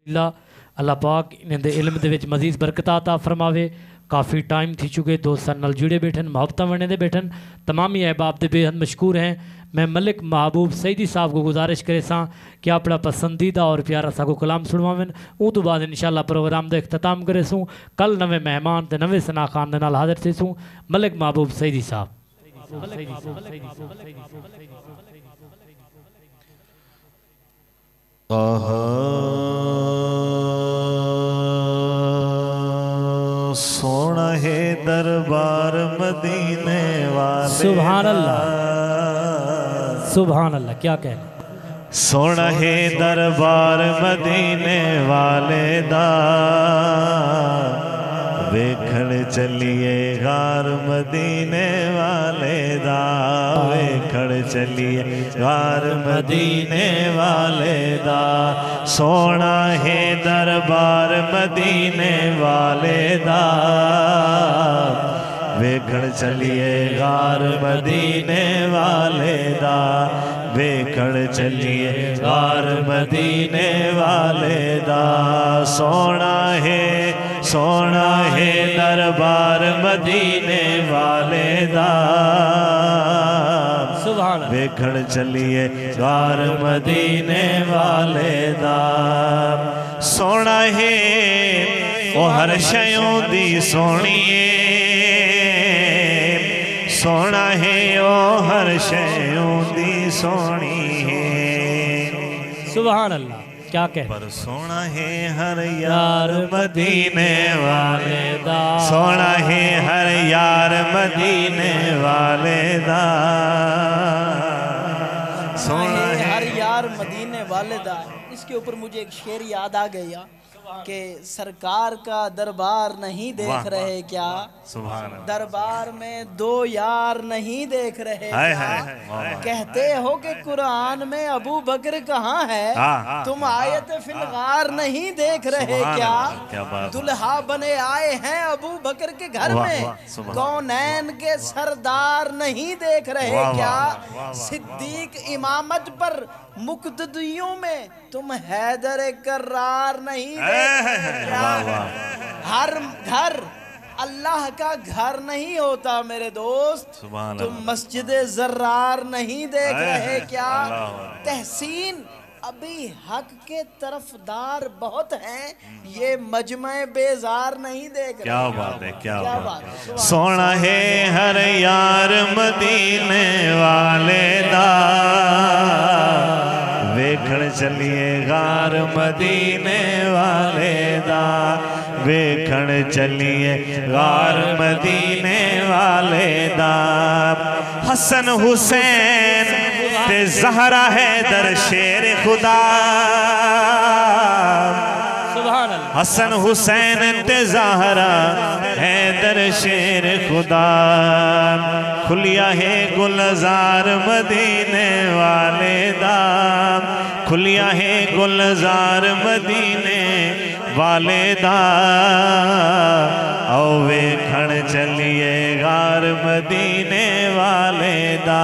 अल्लाह पाक इन्हें दे इल्म दे विच मजीद बरकत अता फरमावे। काफ़ी टाइम थी चुके दोस्तों नाल जुड़े बैठन मुहब्बत वने दे बैठन तमाम ही अहबाब दे बेहद मशकूर हैं। मैं मलिक महबूब सईदी साहब को गुजारिश करे सा कि अपना पसंदीदा और प्यारा सा को कलाम सुनवावन। उस तो बाद इंशाअल्लाह प्रोग्राम का अख्ताम करे सूँ। कल नवे मेहमान ते नवे सना खान दे नाल हाजिर थे सूँ। मलिक महबूब सईदी साहब सोना है दरबार मदीने वाले। सुभान अल्लाह सुभान अल्लाह क्या कहना। सोना है दरबार मदीने वाले दा वेखण चलिए गार मदीने वाले दा वेखण चलिए गार मदीने वाले दा। सोना है दरबार मदीने वाले दा वेखण चलिए गार मदीने वाले दा वेखण चलिए गार मदीने वाले दा। सोना है दरबार मदीने वाले दा वेखण चलिए गार मदीने वाले दा। सोना है ओ हर शयों दी सोनिए सोना है ओ हर शयों दी सोनी है। सुभान अल्लाह क्या कह। पर सोना है हर यार मदीने वाले दा सोना है हर यार मदीने वाले दा। सोना है हर यार मदीने वाले दा। इसके ऊपर मुझे एक शेर याद आ गया कि सरकार का दरबार नहीं देख रहे क्या। दरबार में दो यार नहीं देख रहे क्या। कहते हो कि कुरान में अबू बकर कहाँ है तुम आयत फिलगार नहीं देख रहे क्या। दुल्हा बने आए हैं अबू बकर के घर में कौनैन के सरदार नहीं देख रहे क्या। सिद्दीक इमामत पर मुक़्तदियों में तुम हैदर कर्रार नहीं देख रहे। हर घर अल्लाह का घर नहीं होता मेरे दोस्त। तुम मस्जिद ज़र्रार नहीं देख रहे क्या। तहसीन अभी हक के तरफदार बहुत हैं ये मजमे बेजार नहीं देख रहे। क्या बात है क्या बात है। सोना है हर यार मदीने वाले दा वेखण चलिए गार मदीने वाले दा वेखण चलिए गार मदीने वाले दा। हसन हुसैन ते ज़हरा है दर शेर खुदा। हसन हुसैन ते ज़हरा है दर शेर खुदा। खुलिया है गुलजार मदीने वाले दा खुलिया है गुलजार मदीने वाले दा। औ वेखण चलिए गार मदीने वाले दा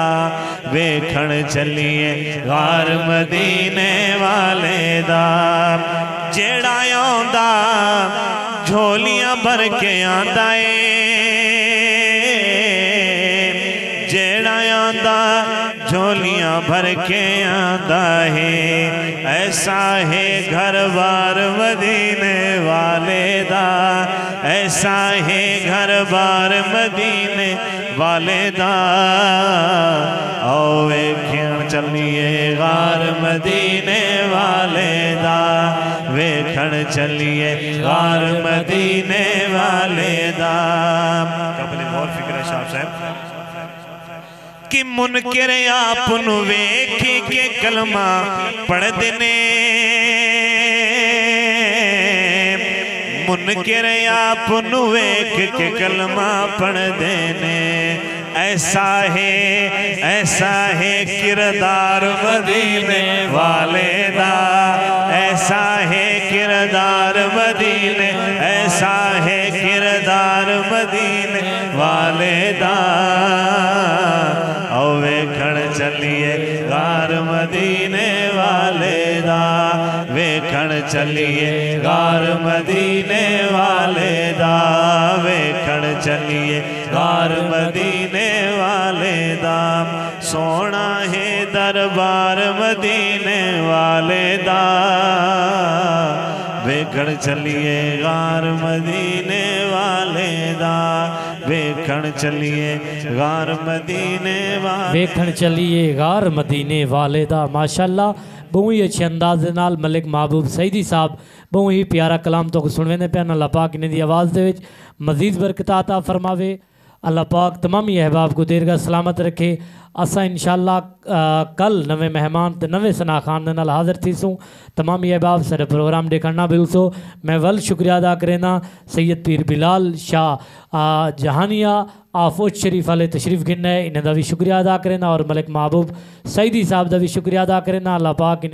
वेखण चलिए गार मदीने वाले दा। जेड़ा आंदा झोलियां भर के आंदा जेड़ा आंदा झोलियां भर के आंदा है। ऐसा है घर बार मदीने वाले दा ऐसा है घर बार मदीने वाले दा। आओ वेखण चलिए गार मदीने वाले दा वेखण चलिए गार मदीने वाले दा। और फिक्र शाह साहब कि मुनकिर आप वेख के कलमा पढ़ते ने मुनकिर आप वेख के कलमा पढ़ते ने। ऐसा है किरदार मदीने वाले दा ऐसा है किरदार मदीने ऐसा है किरदार मदीने वाले दा। औ वेखण चलिए गार मदीने वाले दा वेखण चलिए गार मदीने वाले दा वेखण चलिए गार मदीने वाले दा सोना है दरबार मदीने वाले दा वेखण चलिए गार मदीने वाले दा वेखण चलिए गार मदीने वाले वेखण चलिए गार मदीने वाले दा। माशाअल्लाह बहुत ही अच्छे अंदाज दे नाल मलिक महबूब सईदी साहब बहुत ही प्यारा कलाम तो सुनवेंदे पे। अल्लाह पाक इन्हां दी आवाज़ दे विच मजीद बरकत अता फरमावे। अल्लाह पाक तमामी अहबाब को दीर्घ सलामत रखे। असा इंशाअल्लाह कल नवे मेहमान ते नवे सना खान दे नाल हाजिर थीसूं। तमामी अहबाब सारे प्रोग्राम देखना बिलसो। मैं वल शुक्रिया अदा करेना सैयद पीर बिलाल शाह जहानिया आफोज शरीफ वाले तशरीफ गिन है इन्हें दा भी शुक्रिया अदा करेना और मलिक महबूब सईदी साहब का भी शुक्रिया अदा करेना। अल्लाह पाक